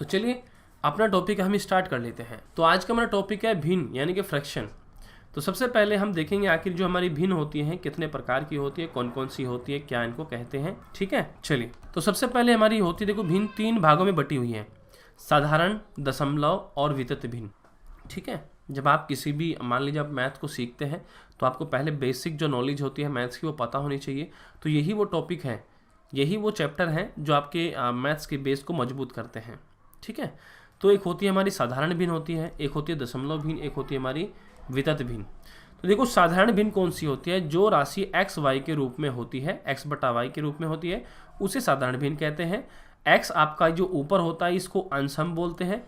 तो चलिए अपना टॉपिक हम स्टार्ट कर लेते हैं। तो आज का हमारा टॉपिक है भिन्न यानी कि फ्रैक्शन। तो सबसे पहले हम देखेंगे आखिर जो हमारी भिन्न होती हैं कितने प्रकार की होती है, कौन कौन सी होती है, क्या इनको कहते हैं। ठीक है, चलिए तो सबसे पहले हमारी होती है, देखो भिन्न 3 भागों में बटी हुई है, साधारण, दशमलव और वितत भिन्न। ठीक है, जब आप किसी भी मान लीजिए आप मैथ को सीखते हैं तो आपको पहले बेसिक जो नॉलेज होती है मैथ्स की वो पता होनी चाहिए। तो यही वो टॉपिक है, यही वो चैप्टर हैं जो आपके मैथ्स के बेस को मजबूत करते हैं। ठीक है, तो एक होती है हमारी साधारण भिन्न होती है, एक होती है दशमलव भिन्न, एक होती है हमारी वितत भिन्न। तो देखो साधारण भिन्न कौन सी होती है, जो राशि एक्स वाई के रूप में होती है, एक्स बटा वाई के रूप में होती है, उसे साधारण भिन्न कहते हैं। एक्स आपका जो ऊपर होता है इसको अंश हम बोलते हैं,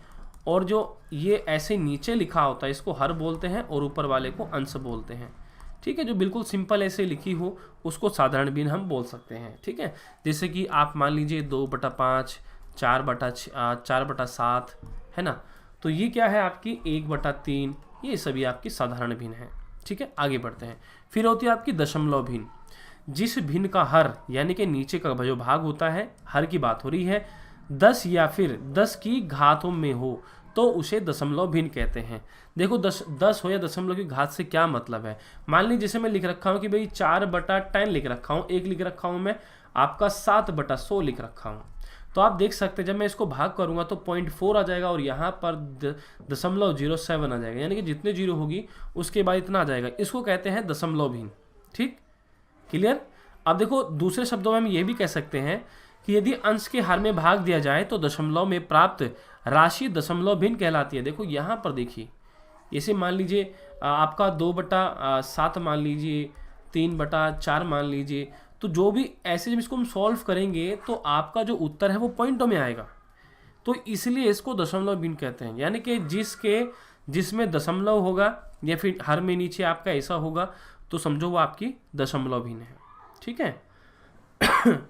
और जो ये ऐसे नीचे लिखा होता है इसको हर बोलते हैं, और ऊपर वाले को अंश बोलते हैं। ठीक है, जो बिल्कुल सिंपल ऐसे लिखी हो उसको साधारण भिन्न हम बोल सकते हैं। ठीक है, जैसे कि आप मान लीजिए 2/5, 4/7 है ना, तो ये क्या है आपकी 1/3, ये सभी आपकी साधारण भिन्न है। ठीक है, आगे बढ़ते हैं। फिर होती है आपकी दशमलव भिन्न, जिस भिन्न का हर यानी कि नीचे का जो भाग होता है, हर की बात हो रही है, 10 या फिर 10 की घातों में हो तो उसे दशमलव भिन्न कहते हैं। देखो 10 हो या दशमलव की घात से क्या मतलब है। मान लीजिए जैसे मैं लिख रखा हूँ कि भाई 4/10 लिख रखा हूँ, एक लिख रखा हूँ मैं आपका 7/100 लिख रखा हूँ। तो आप देख सकते हैं जब मैं इसको भाग करूंगा तो 0.4 आ जाएगा, और यहाँ पर 0.07 आ जाएगा, यानी कि जितने जीरो होगी उसके बाद इतना आ जाएगा। इसको कहते हैं दशमलव भिन्न। ठीक, क्लियर। अब देखो दूसरे शब्दों में हम ये भी कह सकते हैं कि यदि अंश के हर में भाग दिया जाए तो दशमलव में प्राप्त राशि दशमलव भिन्न कहलाती है। देखो यहाँ पर देखिए, जैसे मान लीजिए आपका 2/7 मान लीजिए, 3/4 मान लीजिए, तो जो भी ऐसे जब इसको हम सॉल्व करेंगे तो आपका जो उत्तर है वो पॉइंटों में आएगा। तो इसलिए इसको दशमलव भिन्न कहते हैं, यानी कि जिसमें दशमलव होगा या फिर हर में नीचे आपका ऐसा होगा तो समझो वो आपकी दशमलव भिन्न है। ठीक है,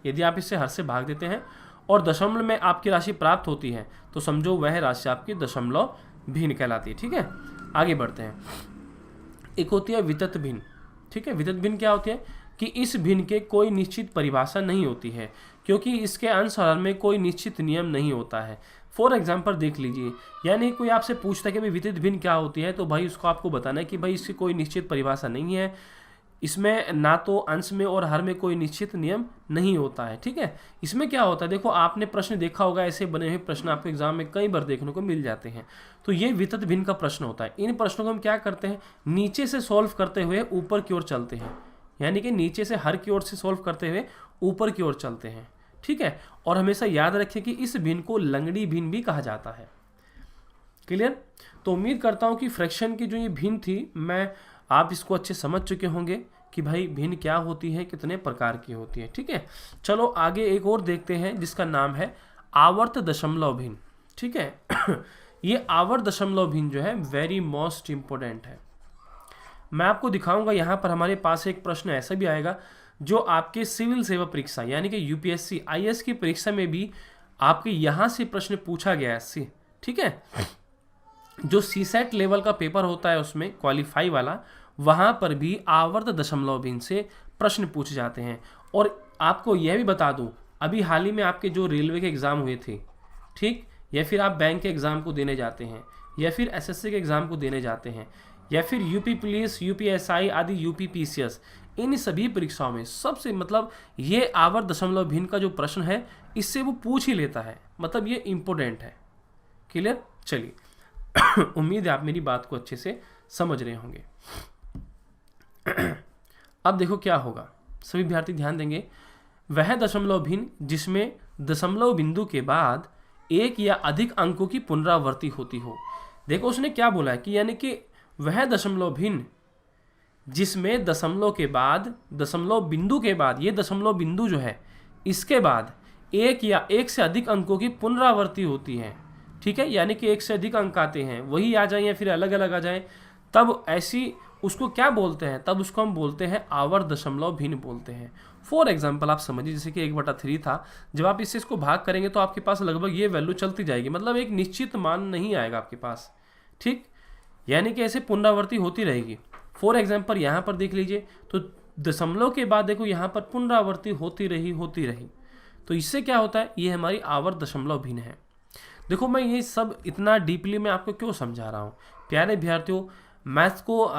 यदि आप इससे हर से भाग देते हैं और दशमलव में आपकी राशि प्राप्त होती है तो समझो वह राशि आपकी दशमलव भिन्न कहलाती है। ठीक है, आगे बढ़ते हैं। एक होती है वितत भिन्न। ठीक है, वितत भिन्न क्या होती है कि इस भिन्न के कोई निश्चित परिभाषा नहीं होती है, क्योंकि इसके अंश हर में कोई निश्चित नियम नहीं होता है। फॉर एग्जाम्पल देख लीजिए, यानी कोई आपसे पूछता है कि भाई वितत भिन्न क्या होती है, तो भाई उसको आपको बताना है कि भाई इसकी कोई निश्चित परिभाषा नहीं है, इसमें ना तो अंश में और हर में कोई निश्चित नियम नहीं होता है। ठीक है, इसमें क्या होता है, देखो आपने प्रश्न देखा होगा, ऐसे बने हुए प्रश्न आपको एग्जाम में कई बार देखने को मिल जाते हैं। तो ये वितत भिन्न का प्रश्न होता है। इन प्रश्नों को हम क्या करते हैं, नीचे से सॉल्व करते हुए ऊपर की ओर चलते हैं, यानी कि नीचे से हर की ओर से सॉल्व करते हुए ऊपर की ओर चलते हैं। ठीक है, और हमेशा याद रखें कि इस भिन्न को लंगड़ी भिन्न भी कहा जाता है। क्लियर। तो उम्मीद करता हूं कि फ्रैक्शन की जो ये भिन्न थी आप इसको अच्छे समझ चुके होंगे कि भाई भिन्न क्या होती है, कितने प्रकार की होती है। ठीक है, चलो आगे एक और देखते हैं जिसका नाम है आवर्त दशमलव भिन्न। ठीक है, ये आवर्त दशमलव भिन्न जो है वेरी मोस्ट इंपॉर्टेंट है। मैं आपको दिखाऊंगा, यहाँ पर हमारे पास एक प्रश्न ऐसा भी आएगा जो आपके सिविल सेवा परीक्षा यानी कि यूपीएससी आईएएस की परीक्षा में भी आपके यहाँ से प्रश्न पूछा गया है। ठीक है, जो सीसेट लेवल का पेपर होता है उसमें क्वालिफाई वाला, वहाँ पर भी आवर्त दशमलव भिन्न से प्रश्न पूछे जाते हैं। और आपको यह भी बता दूँ, अभी हाल ही में आपके जो रेलवे के एग्ज़ाम हुए थे, ठीक, या फिर आप बैंक के एग्ज़ाम को देने जाते हैं, या फिर एसएससी के एग्ज़ाम को देने जाते हैं, या फिर यूपी पुलिस, यूपीएसआई आदि, यूपी पीसीएस, इन सभी परीक्षाओं में सबसे मतलब ये आवर्त दशमलव भिन्न का जो प्रश्न है इससे वो पूछ ही लेता है, मतलब ये इंपॉर्टेंट है। क्लियर। चलिए उम्मीद है आप मेरी बात को अच्छे से समझ रहे होंगे। अब देखो क्या होगा, सभी विद्यार्थी ध्यान देंगे। वह दशमलव भिन्न जिसमें दशमलव बिंदु के बाद एक या अधिक अंकों की पुनरावृत्ति होती हो। देखो उसने क्या बोला है कि यानी कि वह दशमलव भिन्न जिसमें दशमलव के बाद, दशमलव बिंदु के बाद, ये दशमलव बिंदु जो है इसके बाद एक या एक से अधिक अंकों की पुनरावृत्ति होती है। ठीक है, यानी कि एक से अधिक अंक आते हैं, वही आ जाए या फिर अलग अलग आ जाए, तब ऐसी उसको क्या बोलते हैं, तब उसको हम बोलते हैं आवर्त दशमलव भिन्न बोलते हैं। फॉर एग्जाम्पल आप समझिए, जैसे कि 1/3 था, जब आप इसको भाग करेंगे तो आपके पास लगभग ये वैल्यू चलती जाएगी, मतलब एक निश्चित मान नहीं आएगा आपके पास। ठीक, यानी कि ऐसे पुनरावृत्ति होती रहेगी। फॉर एग्जाम्पल यहाँ पर देख लीजिए, तो दशमलव के बाद देखो यहाँ पर पुनरावृत्ति होती रही। तो इससे क्या होता है, ये हमारी आवर्त दशमलव भिन्न है। देखो मैं ये सब इतना डीपली मैं आपको क्यों समझा रहा हूँ प्यारे विद्यार्थियों, मैथ्स को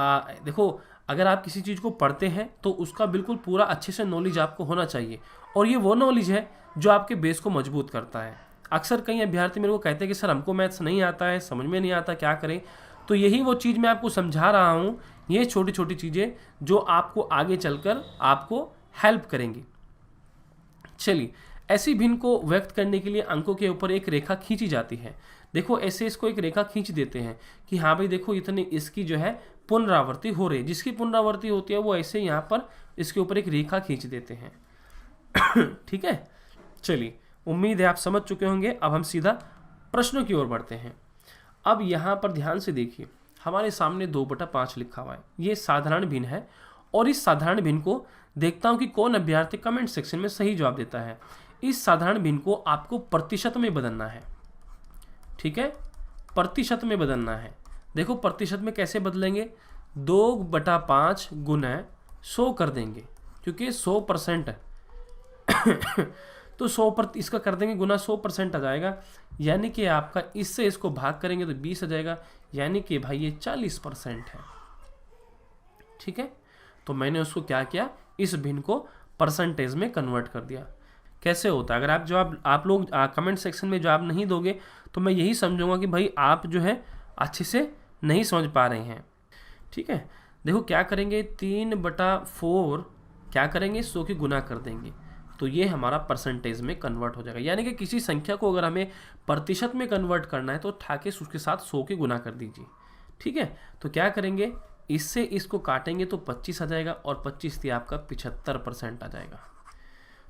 देखो अगर आप किसी चीज़ को पढ़ते हैं तो उसका बिल्कुल पूरा अच्छे से नॉलेज आपको होना चाहिए, और ये वो नॉलेज है जो आपके बेस को मजबूत करता है। अक्सर कई अभ्यर्थी मेरे को कहते हैं कि सर हमको मैथ्स नहीं आता है, समझ में नहीं आता, क्या करें। तो यही वो चीज़ मैं आपको समझा रहा हूँ, ये छोटी छोटी चीज़ें जो आपको आगे चलकर आपको हेल्प करेंगी। चलिए, ऐसी भिन्न को व्यक्त करने के लिए अंकों के ऊपर एक रेखा खींची जाती है। देखो ऐसे इसको एक रेखा खींच देते हैं कि हाँ भाई देखो इतने इसकी जो है पुनरावृत्ति हो रही है, जिसकी पुनरावृत्ति होती है वो ऐसे यहाँ पर इसके ऊपर एक रेखा खींच देते हैं। ठीक है, चलिए उम्मीद है आप समझ चुके होंगे। अब हम सीधा प्रश्नों की ओर बढ़ते हैं। अब यहाँ पर ध्यान से देखिए, हमारे सामने 2/5 लिखा हुआ है, ये साधारण भिन्न है, और इस साधारण भिन्न को देखता हूँ कि कौन अभ्यर्थी कमेंट सेक्शन में सही जवाब देता है। इस साधारण भिन्न को आपको प्रतिशत में बदलना है। ठीक है, प्रतिशत में बदलना है। देखो प्रतिशत में कैसे बदलेंगे, 2/5 गुना 100 कर देंगे, क्योंकि 100% तो 100% इसका कर देंगे गुना 100% आ जाएगा, यानी कि आपका इससे इसको भाग करेंगे तो 20 आ जाएगा, यानी कि भाई ये 40% है। ठीक है, तो मैंने उसको क्या किया, इस भिन्न को परसेंटेज में कन्वर्ट कर दिया। कैसे होता है, अगर आप जवाब आप लोग कमेंट सेक्शन में जवाब नहीं दोगे तो मैं यही समझूंगा कि भाई आप जो है अच्छे से नहीं समझ पा रहे हैं। ठीक है, देखो क्या करेंगे, 3/4 क्या करेंगे, 100 की गुना कर देंगे, तो ये हमारा परसेंटेज में कन्वर्ट हो जाएगा। यानी कि किसी संख्या को अगर हमें प्रतिशत में कन्वर्ट करना है तो ठाके उसके साथ 100 की गुना कर दीजिए। ठीक है, तो क्या करेंगे, इससे इसको काटेंगे तो 25 आ जाएगा, और 25 थी आपका 75% आ जाएगा।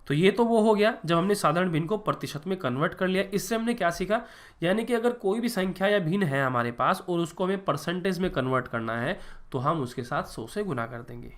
तो ये तो वो हो गया जब हमने साधारण भिन्न को प्रतिशत में कन्वर्ट कर लिया। इससे हमने क्या सीखा, यानी कि अगर कोई भी संख्या या भिन्न है हमारे पास और उसको हमें परसेंटेज में कन्वर्ट करना है तो हम उसके साथ 100 से गुना कर देंगे।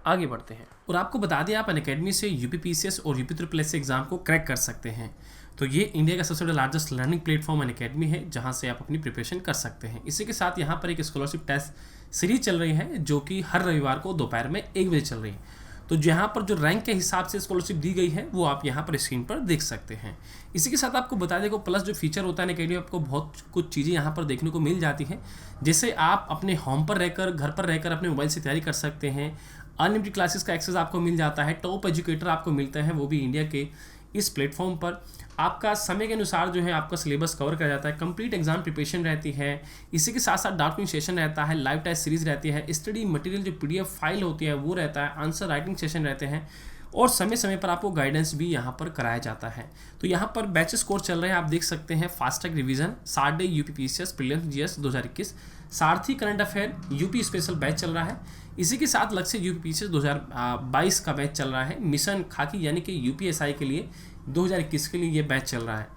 आगे बढ़ते हैं, और आपको बता दें आप अनअकैडमी से यूपीपीसीएस और यूपी ट्रिपल एस एग्जाम को क्रैक कर सकते हैं। तो ये इंडिया का सबसे बड़ा लार्जेस्ट लर्निंग प्लेटफॉर्म अनअकैडमी है, जहाँ से आप अपनी प्रिपरेशन कर सकते हैं। इसी के साथ यहाँ पर एक स्कॉलरशिप टेस्ट सीरीज चल रही है, जो कि हर रविवार को दोपहर में 1 बजे चल रही है। तो यहाँ पर जो रैंक के हिसाब से स्कॉलरशिप दी गई है वो आप यहाँ पर स्क्रीन पर देख सकते हैं। इसी के साथ आपको बता दें को प्लस जो फीचर होता है अनअकैडमी, आपको बहुत कुछ चीज़ें यहाँ पर देखने को मिल जाती हैं। जैसे आप अपने होम पर रहकर, घर पर रहकर अपने मोबाइल से तैयारी कर सकते हैं। अनलिमिटेड क्लासेस का एक्सेस आपको मिल जाता है। टॉप एजुकेटर आपको मिलते हैं, वो भी इंडिया के इस प्लेटफॉर्म पर। आपका समय के अनुसार जो है आपका सिलेबस कवर किया जाता है। कंप्लीट एग्जाम प्रिपरेशन रहती है। इसी के साथ साथ डाउटिंग सेशन रहता है, लाइव टेस्ट सीरीज रहती है, स्टडी मटेरियल जो पीडीएफ फाइल होती है वो रहता है, आंसर राइटिंग सेशन रहते हैं, और समय समय पर आपको गाइडेंस भी यहाँ पर कराया जाता है। तो यहाँ पर बैचेस कोर्स चल रहे हैं, आप देख सकते हैं। Fast track revision, 60 day UPPCS prelims GS 2021, सारथी current affair UP special batch चल रहा है। इसी के साथ लक्ष्य यूपीपीसीएस 2022 का बैच चल रहा है। मिशन खाकी यानी कि यूपीएसआई के लिए 2021 के लिए ये बैच चल रहा है।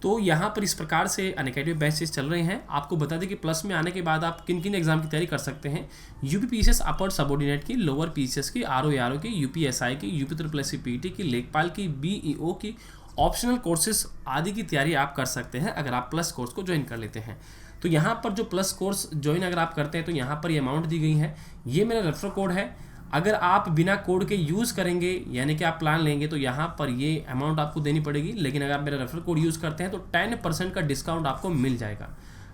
तो यहाँ पर इस प्रकार से अनअकैडमी बैचेस चल रहे हैं। आपको बता दें कि प्लस में आने के बाद आप किन किन एग्जाम की तैयारी कर सकते हैं। यूपीपीसीएस अपर सबऑर्डिनेट की, लोअर पीसीएस की, आरओ की, यूपीएसआई की, यूपी ट्रिपल एस पीटी की, लेखपाल की, बीईओ की, ऑप्शनल कोर्सेज आदि की तैयारी आप कर सकते हैं अगर आप प्लस कोर्स को ज्वाइन कर लेते हैं। तो यहाँ पर जो प्लस कोर्स ज्वाइन अगर आप करते हैं तो यहाँ पर ये अमाउंट दी गई है। ये मेरा रेफरल कोड है। अगर आप बिना कोड के यूज़ करेंगे यानी कि आप प्लान लेंगे तो यहाँ पर ये अमाउंट आपको देनी पड़ेगी, लेकिन अगर आप मेरा रेफरल कोड यूज़ करते हैं तो 10% का डिस्काउंट आपको मिल जाएगा।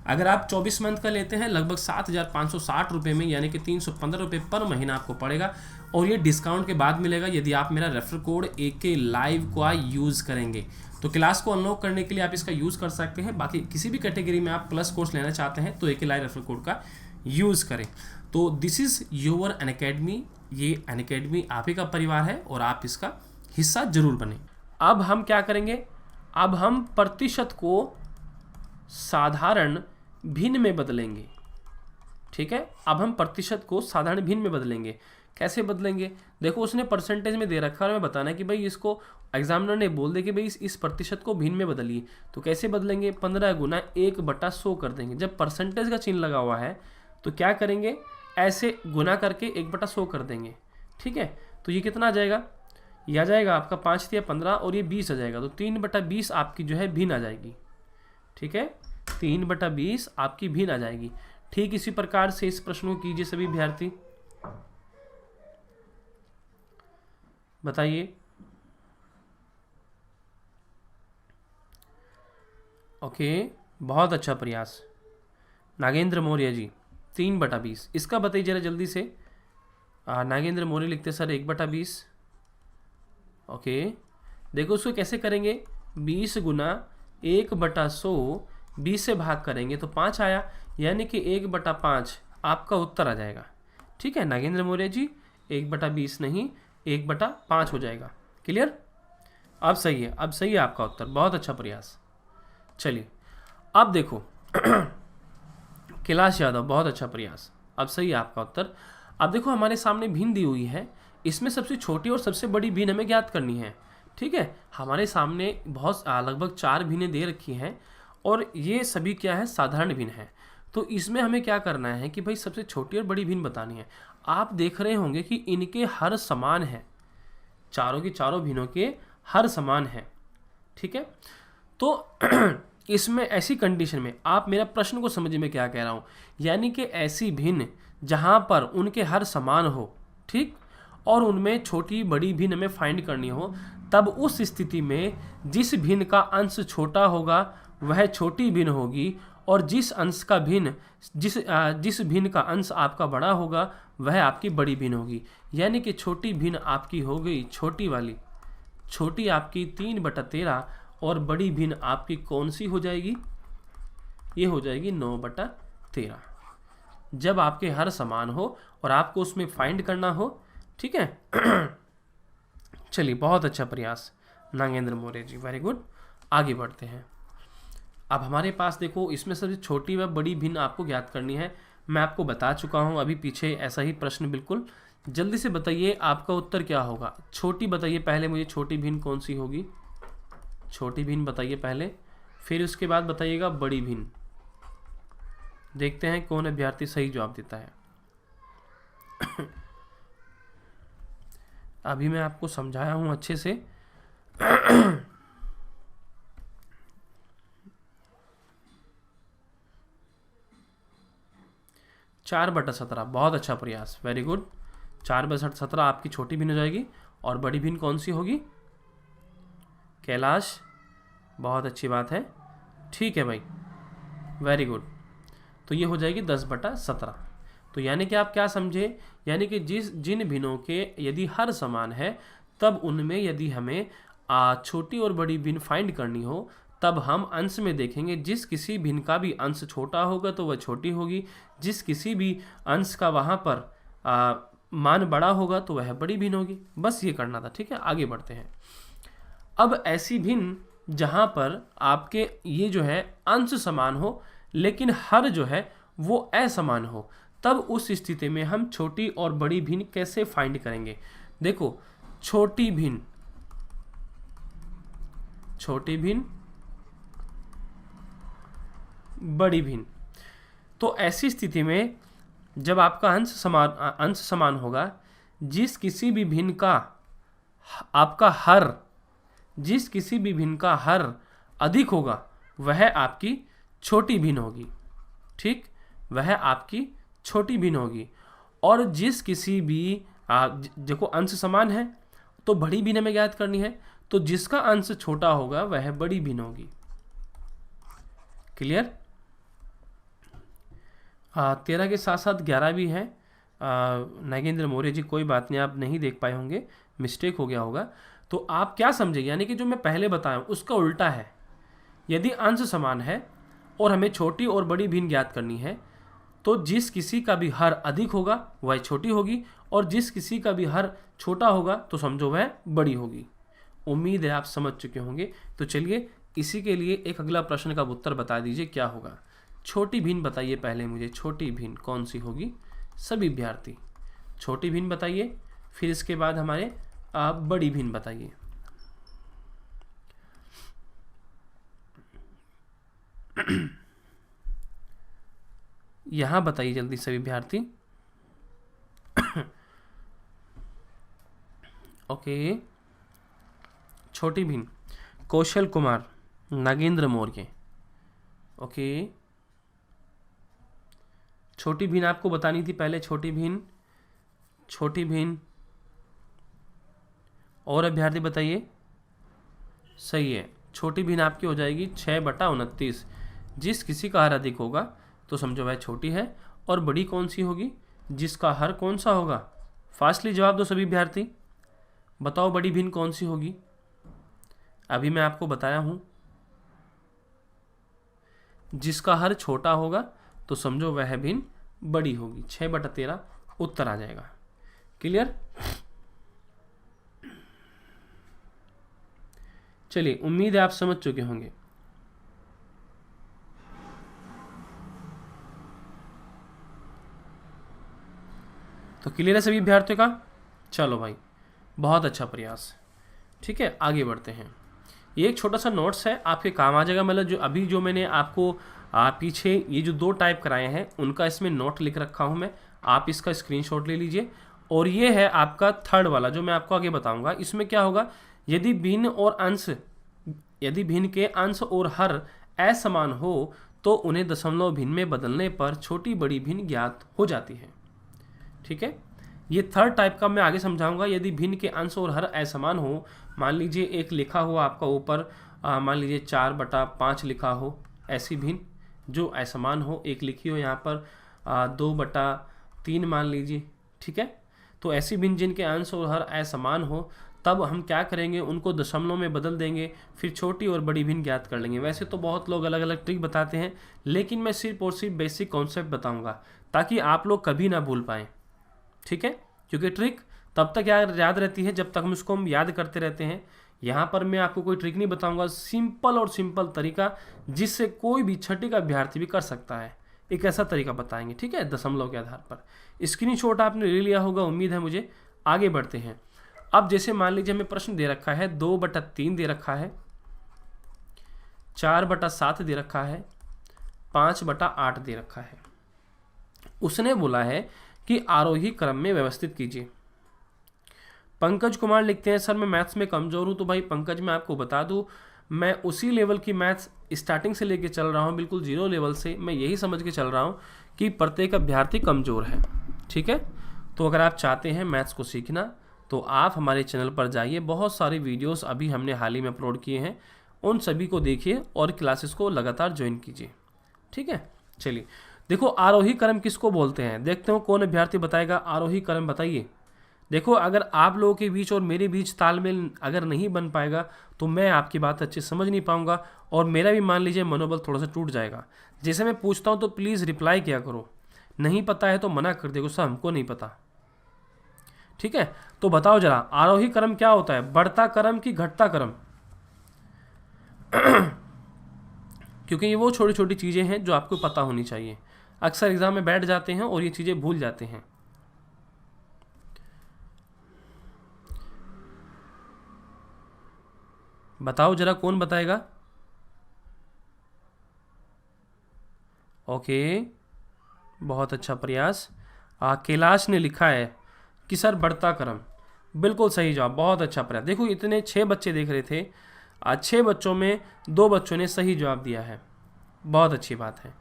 अगर आप 24 मंथ का लेते हैं लगभग 7,560 रुपये में, यानी कि 315 रुपये पर महीना आपको पड़ेगा, और ये डिस्काउंट के बाद मिलेगा यदि आप मेरा रेफरल कोड AK लाइव का यूज़ करेंगे। तो क्लास को अनलॉक करने के लिए आप इसका यूज़ कर सकते हैं। बाकी किसी भी कैटेगरी में आप प्लस कोर्स लेना चाहते हैं तो AK लाइव रेफरल कोड का यूज़ करें। तो दिस इज़ योर अनअकैडमी। ये अनअकैडमी आप ही का परिवार है और आप इसका हिस्सा जरूर बने। अब हम क्या करेंगे, अब हम प्रतिशत को साधारण भिन्न में बदलेंगे। ठीक है, अब हम प्रतिशत को साधारण भिन्न में बदलेंगे। कैसे बदलेंगे, देखो उसने परसेंटेज में दे रखा है, हमें बताना है कि भाई इसको एग्जामिनर ने बोल दे कि भाई इस प्रतिशत को भिन्न में बदलिए। तो कैसे बदलेंगे, 15 गुना 1/100 कर देंगे। जब परसेंटेज का चिन्ह लगा हुआ है तो क्या करेंगे, ऐसे गुना करके 1/100 कर देंगे। ठीक है, तो ये कितना आ जाएगा, यह आ जाएगा आपका 5 या 15 और ये 20 आ जाएगा। तो 3/20 आपकी जो है भिन्न आ जाएगी। ठीक है, 3/20 आपकी भिन्न आ जाएगी। ठीक इसी प्रकार से इस प्रश्न को कीजिए सभी विद्यार्थी, बताइए। ओके, बहुत अच्छा प्रयास नागेंद्र मौर्य जी। 3/20 इसका बताइए जरा जल्दी से। नागेंद्र मौर्य लिखते सर 1/20। ओके, देखो उसको कैसे करेंगे, 20 गुना 1/100, 20 से भाग करेंगे तो 5 आया, यानी कि 1/5 आपका उत्तर आ जाएगा। ठीक है नागेंद्र मौर्य जी, 1/20 नहीं 1/5 हो जाएगा। क्लियर, अब सही है, अब सही है आपका उत्तर, बहुत अच्छा प्रयास। चलिए अब देखो कैलाश यादव, बहुत अच्छा प्रयास, अब सही है आपका उत्तर। अब देखो हमारे सामने भिन्न दी हुई है, इसमें सबसे छोटी और सबसे बड़ी भिन्न हमें ज्ञात करनी है। ठीक है, हमारे सामने बहुत लगभग 4 भिन्नें दे रखी हैं और ये सभी क्या है, साधारण भिन्न है। तो इसमें हमें क्या करना है कि भाई सबसे छोटी और बड़ी भिन्न बतानी है। आप देख रहे होंगे कि इनके हर समान है, चारों की चारों भिन्नों के हर समान है। ठीक है, तो इसमें ऐसी कंडीशन में आप मेरा प्रश्न को समझिए मैं क्या कह रहा हूँ, यानी कि ऐसी भिन्न जहाँ पर उनके हर समान हो, ठीक, और उनमें छोटी बड़ी भिन्न हमें फाइंड करनी हो, तब उस स्थिति में जिस भिन्न का अंश छोटा होगा वह छोटी भिन्न होगी, और जिस अंश का भिन्न जिस भिन्न का अंश आपका बड़ा होगा वह आपकी बड़ी भिन्न होगी। यानी कि छोटी भिन्न आपकी हो गई छोटी वाली, छोटी आपकी 3/13, और बड़ी भिन्न आपकी कौन सी हो जाएगी, ये हो जाएगी 9/13, जब आपके हर समान हो और आपको उसमें फाइंड करना हो। ठीक है चलिए, बहुत अच्छा प्रयास नागेंद्र मौर्य जी, वेरी गुड। आगे बढ़ते हैं। अब हमारे पास देखो इसमें सबसे छोटी व बड़ी भिन्न आपको ज्ञात करनी है। मैं आपको बता चुका हूँ अभी पीछे ऐसा ही प्रश्न, बिल्कुल जल्दी से बताइए आपका उत्तर क्या होगा। छोटी बताइए पहले मुझे, छोटी भिन्न कौन सी होगी, छोटी भिन्न बताइए पहले, फिर उसके बाद बताइएगा बड़ी भिन्न। देखते हैं कौन अभ्यर्थी सही जवाब देता है। अभी मैं आपको समझाया हूं अच्छे से। 4/17, बहुत अच्छा प्रयास, वेरी गुड। 4/17 आपकी छोटी भिन्न हो जाएगी, और बड़ी भिन्न कौन सी होगी, कैलाश, बहुत अच्छी बात है। ठीक है भाई, वेरी गुड। तो ये हो जाएगी 10/17। तो यानी कि आप क्या समझे, यानी कि जिन भिन्नों के यदि हर समान है, तब उनमें यदि हमें छोटी और बड़ी भिन्न फाइंड करनी हो, तब हम अंश में देखेंगे, जिस किसी भिन्न का भी अंश छोटा होगा तो वह छोटी होगी, जिस किसी भी अंश का वहाँ पर मान बड़ा होगा तो वह बड़ी भिन्न होगी। बस ये करना था। ठीक है, आगे बढ़ते हैं। अब ऐसी भिन्न जहाँ पर आपके ये जो है अंश समान हो लेकिन हर जो है वो असमान हो, तब उस स्थिति में हम छोटी और बड़ी भिन्न कैसे फाइंड करेंगे। देखो, छोटी भिन्न, छोटी भिन्न, बड़ी भिन्न, तो ऐसी स्थिति में जब आपका अंश समान होगा, जिस किसी भी भिन्न का आपका हर, जिस किसी भी भिन्न का हर अधिक होगा वह आपकी छोटी भिन्न होगी। ठीक, वह आपकी छोटी भिन्न होगी। और जिस किसी भी देखो अंश समान है तो बड़ी भिन्न हमें ज्ञात करनी है, तो जिसका अंश छोटा होगा वह बड़ी भिन्न होगी। क्लियर। 13 के साथ साथ 11 भी है। नागेंद्र मौर्य जी कोई बात नहीं, आप नहीं देख पाए होंगे, मिस्टेक हो गया होगा। तो आप क्या समझे, यानी कि जो मैं पहले बताया उसका उल्टा है। यदि अंश समान है और हमें छोटी और बड़ी भिन्न ज्ञात करनी है, तो जिस किसी का भी हर अधिक होगा वह छोटी होगी, और जिस किसी का भी हर छोटा होगा तो समझो वह बड़ी होगी। उम्मीद है आप समझ चुके होंगे। तो चलिए इसी के लिए एक अगला प्रश्न का उत्तर बता दीजिए क्या होगा। छोटी भिन्न बताइए पहले मुझे, छोटी भिन्न कौन सी होगी, सभी विद्यार्थी छोटी भिन्न बताइए, फिर इसके बाद हमारे बड़ी भिन्न बताइए। यहां बताइए जल्दी सभी विद्यार्थी। ओके, छोटी भिन्न, कौशल कुमार, नागेंद्र मौर्य। ओके, छोटी भिन्न आपको बतानी थी पहले, छोटी भिन्न, छोटी भिन्न, और अभ्यर्थी बताइए। सही है, छोटी भिन्न आपकी हो जाएगी 6/29। जिस किसी का हर अधिक होगा तो समझो वह छोटी है, और बड़ी कौन सी होगी, जिसका हर कौन सा होगा। फास्टली जवाब दो सभी विद्यार्थी, बताओ बड़ी भिन्न कौन सी होगी। अभी मैं आपको बताया हूं, जिसका हर छोटा होगा तो समझो वह भिन्न बड़ी होगी। 6/13 उत्तर आ जाएगा। क्लियर। चलिए, उम्मीद है आप समझ चुके होंगे। तो क्लियर है सभी विद्यार्थियों का। चलो भाई, बहुत अच्छा प्रयास। ठीक है, आगे बढ़ते हैं। ये एक छोटा सा नोट्स है, आपके काम आ जाएगा। मतलब जो अभी जो मैंने आपको पीछे ये जो 2 टाइप कराए हैं उनका इसमें नोट लिख रखा हूं मैं, आप इसका स्क्रीनशॉट ले लीजिए। और ये है आपका थर्ड वाला जो मैं आपको आगे बताऊंगा। इसमें क्या होगा, यदि भिन्न के अंश और हर असमान हो तो उन्हें दशमलव भिन्न में बदलने पर छोटी बड़ी भिन्न ज्ञात हो जाती है। ठीक है, ये थर्ड टाइप का मैं आगे समझाऊंगा। यदि भिन्न के अंश और हर असमान हो, मान लीजिए एक लिखा हुआ आपका ऊपर मान लीजिए 4/5 लिखा हो, ऐसी भिन्न जो असमान हो। एक लिखी हो यहाँ पर 2/3 मान लीजिए। ठीक है, तो ऐसी भिन्न जिनके अंश और हर असमान हो, तब हम क्या करेंगे, उनको दशमलव में बदल देंगे, फिर छोटी और बड़ी भिन्न ज्ञात कर लेंगे। वैसे तो बहुत लोग अलग अलग ट्रिक बताते हैं, लेकिन मैं सिर्फ और सिर्फ बेसिक कॉन्सेप्ट बताऊंगा ताकि आप लोग कभी ना भूल पाएं। ठीक है, क्योंकि ट्रिक तब तक याद रहती है जब तक हम याद करते रहते हैं। यहाँ पर मैं आपको कोई ट्रिक नहीं बताऊंगा, सिंपल तरीका जिससे कोई भी छठी का अभ्यर्थी भी कर सकता है, एक ऐसा तरीका बताएंगे। ठीक है, दशमलव के आधार पर। स्क्रीनशॉट आपने ले लिया होगा, उम्मीद है मुझे। आगे बढ़ते हैं। अब जैसे मान लीजिए हमें प्रश्न दे रखा है 2/3 दे रखा है, 4/7 दे रखा है, 5/8 दे रखा है। उसने बोला है कि आरोही क्रम में व्यवस्थित कीजिए। पंकज कुमार लिखते हैं, सर मैं मैथ्स में कमजोर हूं। तो भाई पंकज, मैं आपको बता दूं, मैं उसी लेवल की मैथ्स स्टार्टिंग से लेके चल रहा हूं, बिल्कुल 0 लेवल से। मैं यही समझ के चल रहा हूं कि प्रत्येक अभ्यर्थी कमजोर है। ठीक है, तो अगर आप चाहते हैं मैथ्स को सीखना तो आप हमारे चैनल पर जाइए। बहुत सारे वीडियोस अभी हमने हाल ही में अपलोड किए हैं, उन सभी को देखिए और क्लासेस को लगातार ज्वाइन कीजिए। ठीक है, चलिए देखो, आरोही क्रम किसको बोलते हैं, देखते हो कौन अभ्यर्थी बताएगा। आरोही क्रम बताइए। देखो, अगर आप लोगों के बीच और मेरे बीच तालमेल अगर नहीं बन पाएगा तो मैं आपकी बात अच्छे समझ नहीं पाऊंगा, और मेरा भी मान लीजिए मनोबल थोड़ा सा टूट जाएगा। जैसे मैं पूछता हूं तो प्लीज़ रिप्लाई किया करो, नहीं पता है तो मना कर दे, सर हमको नहीं पता। ठीक है, तो बताओ जरा, आरोही क्रम क्या होता है, बढ़ता क्रम की घटता क्रम? क्योंकि ये वो छोटी छोटी चीज़ें हैं जो आपको पता होनी चाहिए। अक्सर एग्जाम में बैठ जाते हैं और ये चीज़ें भूल जाते हैं। बताओ जरा, कौन बताएगा? ओके, बहुत अच्छा प्रयास। कैलाश ने लिखा है कि सर बढ़ता क्रम, बिल्कुल सही जवाब, बहुत अच्छा प्रयास। देखो, इतने 6 बच्चे देख रहे थे, आज 6 बच्चों में 2 बच्चों ने सही जवाब दिया है, बहुत अच्छी बात है।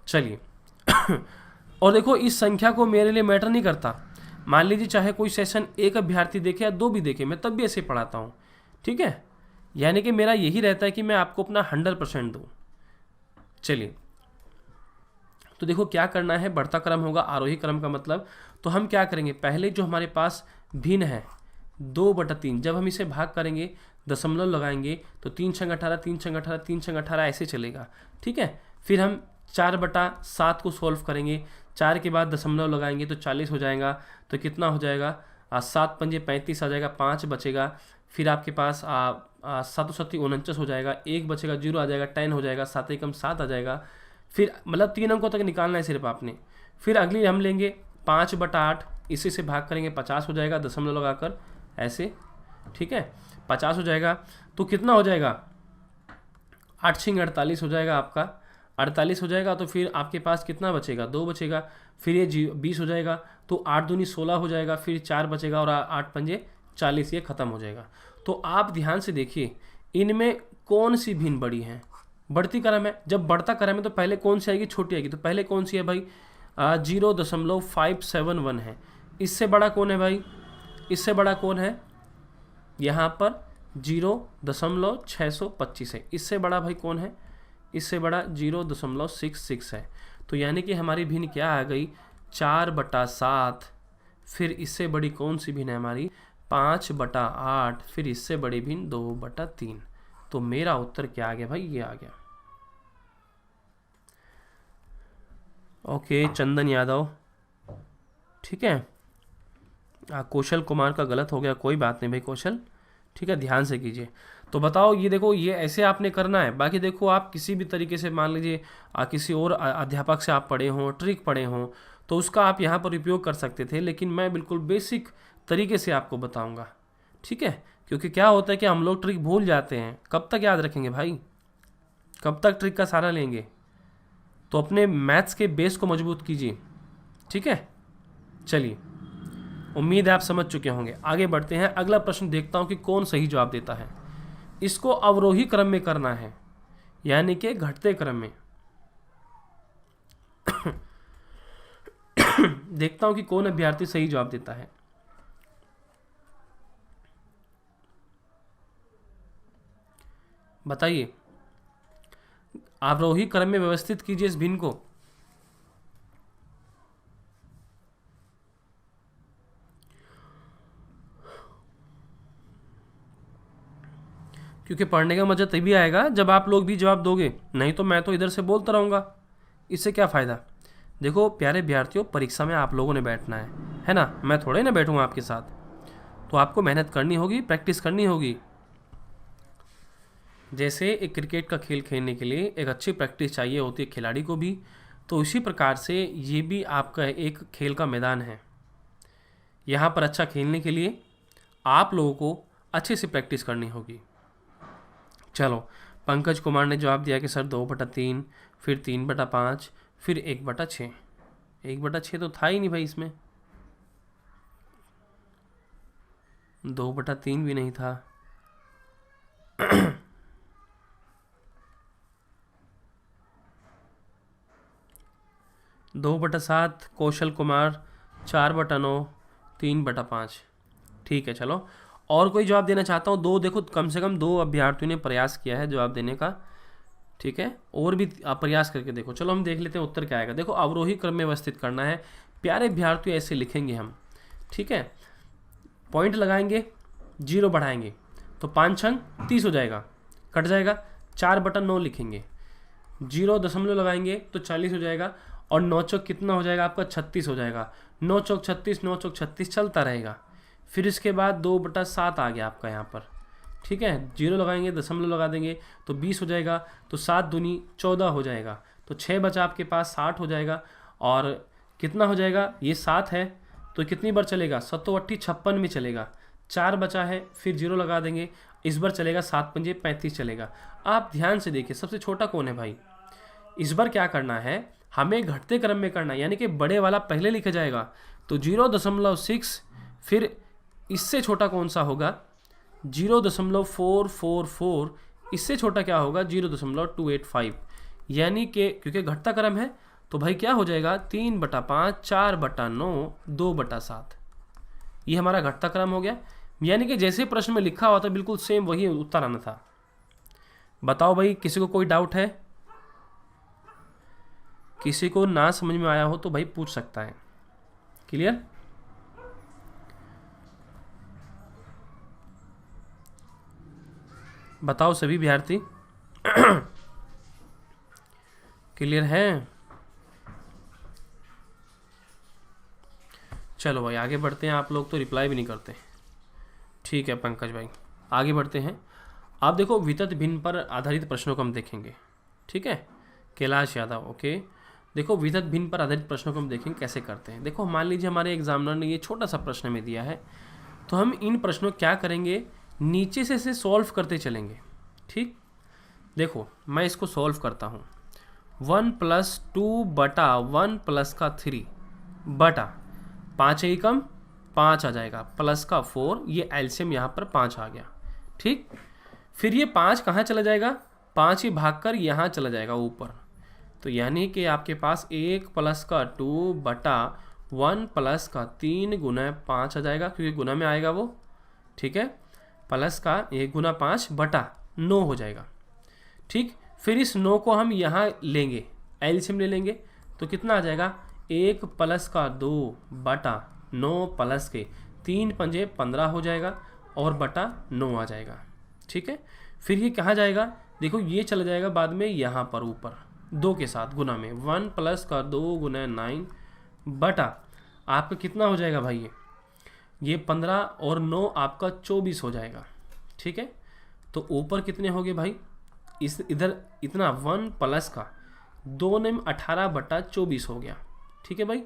चलिए और देखो, इस संख्या को मेरे लिए मैटर नहीं करता। मान लीजिए चाहे कोई सेशन 1 अभ्यर्थी देखे या 2 भी देखे, मैं तब भी ऐसे पढ़ाता हूँ। ठीक है, यानी कि मेरा यही रहता है कि मैं आपको अपना 100% दूँ। चलिए, तो देखो क्या करना है, बढ़ता क्रम होगा आरोही क्रम का मतलब। तो हम क्या करेंगे, पहले जो हमारे पास भिन्न है 2/3, जब हम इसे भाग करेंगे दशमलव लगाएंगे तो 3 × 18, 3 × 18, 3 × 18 ऐसे चलेगा। ठीक है, फिर हम 4/7 को सॉल्व करेंगे, 4 के बाद दशमलव लगाएंगे तो 40 हो जाएगा। तो कितना हो जाएगा, 7 × 5 = 35 आ जाएगा, 5 बचेगा। फिर आपके पास 7 × 7 = 49 हो जाएगा, 1 बचेगा, 0 आ जाएगा, 10 हो जाएगा, 7 × 1 = 7 आ जाएगा। फिर मतलब 3 अंकों तक निकालना है सिर्फ आपने। फिर अगली हम लेंगे 5/8, इसी से भाग करेंगे 50 हो जाएगा, दशमलव लगाकर ऐसे। ठीक है, 50 हो जाएगा तो कितना हो जाएगा, 8 × 6 = 48 हो जाएगा आपका, 48 हो जाएगा। तो फिर आपके पास कितना बचेगा, 2 बचेगा। फिर ये 20 हो जाएगा, तो 8 दूनी 16 हो जाएगा, फिर 4 बचेगा और 8 × 5 = 40, ये खत्म हो जाएगा। तो आप ध्यान से देखिए, इनमें कौन सी भिन्न बड़ी है, बढ़ती क्रम है। जब बढ़ता क्रम है तो पहले कौन सी आएगी, छोटी आएगी। तो पहले कौन सी है भाई, 0.571 है। इससे बड़ा कौन है भाई, इससे बड़ा कौन है, यहाँ पर 0.625 है। इससे बड़ा भाई कौन है? इससे बड़ा 0.66 है। तो यानी कि हमारी भिन्न क्या आ गई? 4/7। फिर इससे बड़ी कौन सी भिन्न है हमारी? 5/8। फिर इससे बड़ी भिन्न 2/3। तो मेरा उत्तर क्या आ गया भाई? ये आ गया। ओके चंदन यादव, ठीक है। कौशल कुमार का गलत हो गया, कोई बात नहीं भाई कौशल, ठीक है, ध्यान से कीजिए। तो बताओ, ये देखो, ये ऐसे आपने करना है। बाकी देखो, आप किसी भी तरीके से मान लीजिए किसी और अध्यापक से आप पढ़े हों, ट्रिक पढ़े हों, तो उसका आप यहाँ पर उपयोग कर सकते थे, लेकिन मैं बिल्कुल बेसिक तरीके से आपको बताऊँगा, ठीक है। क्योंकि क्या होता है कि हम लोग ट्रिक भूल जाते हैं। कब तक याद रखेंगे भाई? कब तक ट्रिक का सहारा लेंगे? तो अपने मैथ्स के बेस को मजबूत कीजिए, ठीक है। चलिए, उम्मीद है आप समझ चुके होंगे। आगे बढ़ते हैं। अगला प्रश्न देखता हूं कि कौन सही जवाब देता है। इसको अवरोही क्रम में करना है, यानी कि घटते क्रम में। देखता हूं कि कौन अभ्यर्थी सही जवाब देता है। बताइए, अवरोही क्रम में व्यवस्थित कीजिए इस भिन्न को। क्योंकि पढ़ने का मजा तभी आएगा जब आप लोग भी जवाब दोगे, नहीं तो मैं तो इधर से बोलता रहूँगा, इससे क्या फ़ायदा। देखो प्यारे विद्यार्थियों, परीक्षा में आप लोगों ने बैठना है ना। मैं थोड़े ना बैठूँगा आपके साथ, तो आपको मेहनत करनी होगी, प्रैक्टिस करनी होगी। जैसे एक क्रिकेट का खेल खेलने के लिए एक अच्छी प्रैक्टिस चाहिए होती है खिलाड़ी को भी, तो इसी प्रकार से ये भी आपका एक खेल का मैदान है। यहाँ पर अच्छा खेलने के लिए आप लोगों को अच्छे से प्रैक्टिस करनी होगी। चलो, पंकज कुमार ने जवाब दिया कि सर 2/3, फिर 3/5, फिर 1/6। 1/6 तो था ही नहीं भाई इसमें, 2/3 भी नहीं था। 2/7 कौशल कुमार, 4/9, 3/5। ठीक है, चलो और कोई जवाब देना चाहता हूँ। दो, देखो कम से कम 2 अभ्यर्थियों ने प्रयास किया है जवाब देने का, ठीक है। और भी आप प्रयास करके देखो। चलो हम देख लेते हैं उत्तर क्या आएगा। देखो, अवरोही क्रम में व्यवस्थित करना है। प्यारे अभ्यर्थियों, ऐसे लिखेंगे हम, ठीक है। पॉइंट लगाएंगे, 0 बढ़ाएंगे तो 5 छंग 30 हो जाएगा, कट जाएगा। 4/9 लिखेंगे, 0 दशमलव लगाएंगे तो 40 हो जाएगा, और 9 चौक कितना हो जाएगा आपका? 36 हो जाएगा। 9 चौक 36, 9 चौक 36 चलता रहेगा। फिर इसके बाद 2/7 आ गया आपका यहाँ पर, ठीक है। 0 लगाएंगे, दशमलव लगा देंगे तो 20 हो जाएगा, तो 7 दूनी 14 हो जाएगा, तो 6 बचा आपके पास, 60 हो जाएगा। और कितना हो जाएगा? ये 7 है तो कितनी बार चलेगा? 7 8 56 में चलेगा। 4 बचा है, फिर 0 लगा देंगे, इस बार चलेगा 7 पंजे 35 चलेगा। आप ध्यान से देखिए, सबसे छोटा कौन है भाई? इस बार क्या करना है, हमें घटते क्रम में करना है, यानी कि बड़े वाला पहले लिखा जाएगा। तो 0.6, फिर इससे छोटा कौन सा होगा? 0.444। इससे छोटा क्या होगा? 0.285। यानी कि क्योंकि घटता क्रम है तो भाई क्या हो जाएगा? 3/5, 4/9, 2/7। ये हमारा घटता क्रम हो गया। यानी कि जैसे प्रश्न में लिखा हुआ था बिल्कुल सेम वही उत्तर आना था। बताओ भाई, किसी को कोई डाउट है? किसी को ना समझ में आया हो तो भाई पूछ सकता है। क्लियर? बताओ सभी विद्यार्थी, क्लियर है? चलो भाई आगे बढ़ते हैं। आप लोग तो रिप्लाई भी नहीं करते। ठीक है पंकज भाई, आगे बढ़ते हैं। आप देखो, वितत भिन्न पर आधारित प्रश्नों को हम देखेंगे, ठीक है। कैलाश यादव, ओके। देखो, वितत भिन्न पर आधारित प्रश्नों को हम देखेंगे कैसे करते हैं। देखो, मान लीजिए हमारे एग्जामिनर ने ये छोटा सा प्रश्न में दिया है, तो हम इन प्रश्नों क्या करेंगे, नीचे से इसे सॉल्व करते चलेंगे, ठीक। देखो मैं इसको सॉल्व करता हूँ। 1 + 2/1 + 3 बटा 5 है कम 5 आ जाएगा, प्लस का 4, ये एलसीएम यहाँ पर 5 आ गया, ठीक। फिर ये 5 कहाँ चला जाएगा? 5 ही भाग कर यहाँ चला जाएगा ऊपर। तो यानी कि आपके पास 1 + 2/1 + 3 × 5 आ जाएगा, क्योंकि गुना में आएगा वो, ठीक है। प्लस का 1 गुना 5 बटा 9 हो जाएगा। ठीक, फिर इस 9 को हम यहाँ लेंगे, एलसीएम ले लेंगे तो कितना आ जाएगा 1 प्लस का 2 बटा 9 प्लस के 3 पंजे 15 हो जाएगा और बटा 9 आ जाएगा। ठीक है, फिर ये कहाँ जाएगा, देखो ये चला जाएगा बाद में यहाँ पर ऊपर 2 के साथ गुना में, 1 प्लस का 2 गुना 9 बटा आपका कितना हो जाएगा भाई, ये 15 और 9 आपका 24 हो जाएगा। ठीक है, तो ऊपर कितने हो गए भाई, इस इधर इतना 1 प्लस का 2 ने 18 बटा 24 हो गया। ठीक है भाई,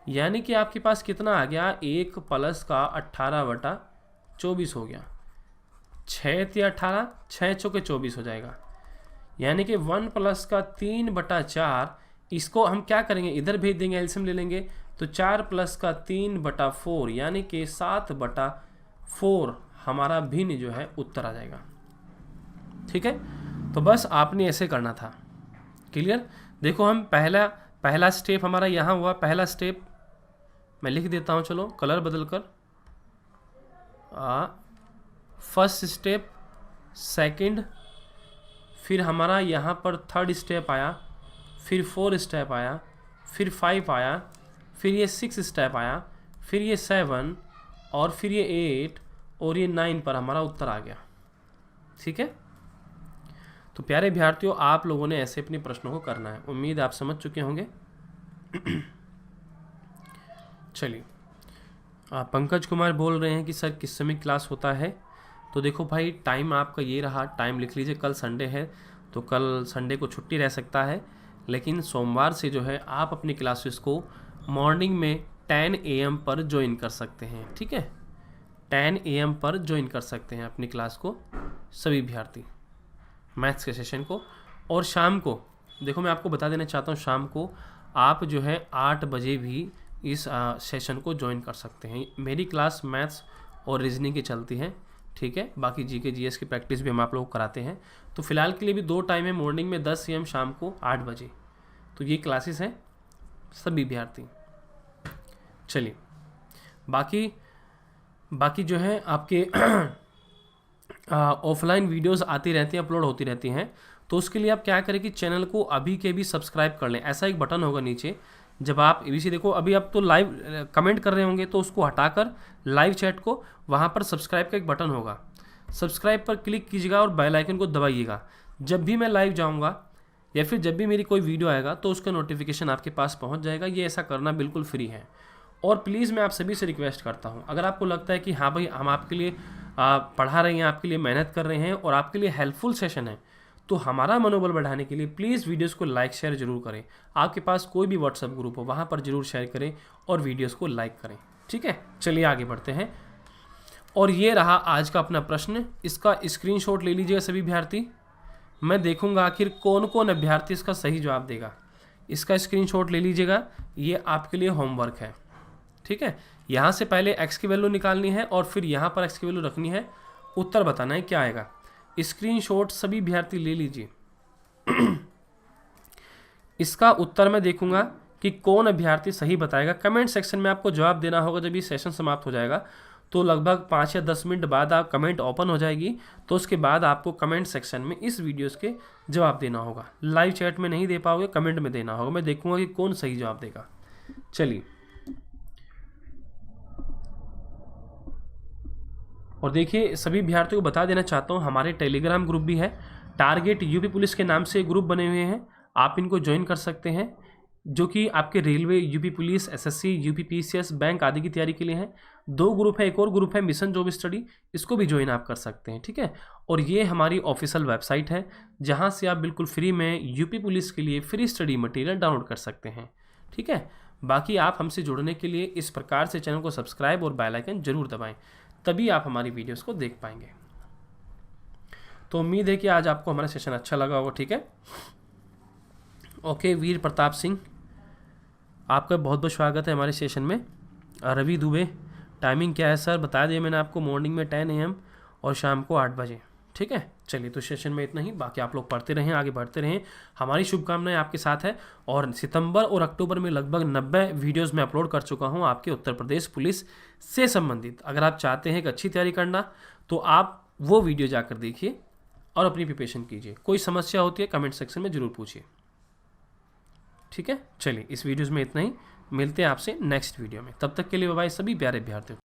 यानी कि आपके पास कितना आ गया, 1 प्लस का 18 बटा 24 हो गया। 6 × 18, 6 चौके 24 हो जाएगा। यानी कि 1 प्लस का 3 बटा 4, इसको हम क्या करेंगे, इधर भेज देंगे, एलसीएम ले लेंगे तो 4 प्लस का 3 बटा 4 यानी कि 7 बटा 4 हमारा भिन्न जो है उत्तर आ जाएगा। ठीक है, तो बस आपने ऐसे करना था। क्लियर, देखो हम पहला स्टेप हमारा यहाँ हुआ, पहला स्टेप मैं लिख देता हूँ, चलो कलर बदल कर, फर्स्ट स्टेप, सेकंड, फिर हमारा यहाँ पर थर्ड स्टेप आया, फिर 4 स्टेप आया, फिर 5 आया, फिर ये 6 स्टेप आया, फिर ये 7 और फिर ये 8 और ये 9 पर हमारा उत्तर आ गया। ठीक है, तो प्यारे विद्यार्थियों आप लोगों ने ऐसे अपने प्रश्नों को करना है, उम्मीद आप समझ चुके होंगे। चलिए, पंकज कुमार बोल रहे हैं कि सर किस समय क्लास होता है, तो देखो भाई टाइम आपका ये रहा, टाइम लिख लीजिए, कल संडे है तो कल संडे को छुट्टी रह सकता है, लेकिन सोमवार से जो है आप अपनी क्लासेस को मॉर्निंग में 10 AM पर ज्वाइन कर सकते हैं। ठीक है, 10 AM पर ज्वाइन कर सकते हैं अपनी क्लास को सभी विद्यार्थी, मैथ्स के सेशन को। और शाम को देखो मैं आपको बता देना चाहता हूँ, शाम को आप जो है 8 बजे भी इस सेशन को ज्वाइन कर सकते हैं। मेरी क्लास मैथ्स और रीजनिंग की चलती है। ठीक है, बाकी जीके जीएस की प्रैक्टिस भी हम आप लोगों को कराते हैं। तो फिलहाल के लिए भी 2 टाइम है, मॉर्निंग में 10 AM, शाम को 8 बजे। तो ये क्लासेस हैं सभी विद्यार्थी। चलिए, बाकी जो है आपके ऑफलाइन वीडियोस आती रहती हैं, अपलोड होती रहती हैं। तो उसके लिए आप क्या करें कि चैनल को अभी के भी सब्सक्राइब कर लें। ऐसा एक बटन होगा नीचे, जब आप एबीसी देखो, अभी आप तो लाइव कमेंट कर रहे होंगे तो उसको हटाकर लाइव चैट को, वहाँ पर सब्सक्राइब का एक बटन होगा, सब्सक्राइब पर क्लिक कीजिएगा और बेल आइकन को दबाइएगा। जब भी मैं लाइव जाऊँगा या फिर जब भी मेरी कोई वीडियो आएगा तो उसका नोटिफिकेशन आपके पास पहुँच जाएगा। ये ऐसा करना बिल्कुल फ्री है। और प्लीज़ मैं आप सभी से रिक्वेस्ट करता हूँ, अगर आपको लगता है कि हाँ भाई हम आपके लिए पढ़ा रहे हैं, आपके लिए मेहनत कर रहे हैं और आपके लिए हेल्पफुल सेशन है, तो हमारा मनोबल बढ़ाने के लिए प्लीज़ वीडियोस को लाइक शेयर जरूर करें। आपके पास कोई भी व्हाट्सएप ग्रुप हो वहाँ पर जरूर शेयर करें और वीडियोस को लाइक करें। ठीक है, चलिए आगे बढ़ते हैं। और ये रहा आज का अपना प्रश्न, इसका स्क्रीनशॉट ले लीजिएगा सभी अभ्यर्थी। मैं देखूंगा आखिर कौन कौन अभ्यर्थी इसका सही जवाब देगा। इसका स्क्रीनशॉट ले लीजिएगा, ये आपके लिए होमवर्क है। ठीक है, यहाँ से पहले x की वैल्यू निकालनी है और फिर यहाँ पर x की वैल्यू रखनी है, उत्तर बताना है क्या आएगा। स्क्रीनशॉट सभी अभ्यर्थी ले लीजिए। इसका उत्तर मैं देखूंगा कि कौन अभ्यर्थी सही बताएगा। कमेंट सेक्शन में आपको जवाब देना होगा। जब ये सेशन समाप्त हो जाएगा तो लगभग 5 या 10 मिनट बाद आप कमेंट ओपन हो जाएगी, तो उसके बाद आपको कमेंट सेक्शन में इस वीडियोस के जवाब देना होगा। लाइव चैट में नहीं दे पाओगे, कमेंट में देना होगा। मैं देखूंगा कि कौन सही जवाब देगा। चलिए, और देखिए सभी अभ्यर्थियों को बता देना चाहता हूँ, हमारे टेलीग्राम ग्रुप भी है, टारगेट यूपी पुलिस के नाम से ग्रुप बने हुए हैं, आप इनको ज्वाइन कर सकते हैं, जो कि आपके railway, UP police, SSC, UP PCS, bank आदि की तैयारी के लिए हैं। 2 ग्रुप है, एक और ग्रुप है मिशन जॉब स्टडी, इसको भी ज्वाइन आप कर सकते हैं। ठीक है, और ये हमारी ऑफिशियल वेबसाइट है जहाँ से आप बिल्कुल फ्री में यूपी पुलिस के लिए फ्री स्टडी मटेरियल डाउनलोड कर सकते हैं। ठीक है, बाकी आप हमसे जुड़ने के लिए इस प्रकार से चैनल को सब्सक्राइब और बेल आइकन जरूर दबाएं, तभी आप हमारी वीडियोस को देख पाएंगे। तो उम्मीद है कि आज आपको हमारा सेशन अच्छा लगा होगा। ठीक है, ओके, वीर प्रताप सिंह, आपका बहुत बहुत स्वागत है हमारे सेशन में। रवि दुबे, टाइमिंग क्या है सर, बता दिया मैंने आपको, मॉर्निंग में 10 AM और शाम को 8 बजे। ठीक है, चलिए तो सेशन में इतना ही, बाकी आप लोग पढ़ते रहें, आगे बढ़ते रहें, हमारी शुभकामनाएं आपके साथ है। और सितंबर और अक्टूबर में लगभग 90 वीडियोस मैं अपलोड कर चुका हूं आपके उत्तर प्रदेश पुलिस से संबंधित। अगर आप चाहते हैं कि अच्छी तैयारी करना तो आप वो वीडियो जाकर देखिए और अपनी प्रिपरेशन कीजिए। कोई समस्या होती है कमेंट सेक्शन में ज़रूर पूछिए, ठीक है। चलिए इस वीडियोज़ में इतना ही, मिलते हैं आपसे नेक्स्ट वीडियो में, तब तक के लिए बाय बाय सभी प्यारे अभ्यर्थियों।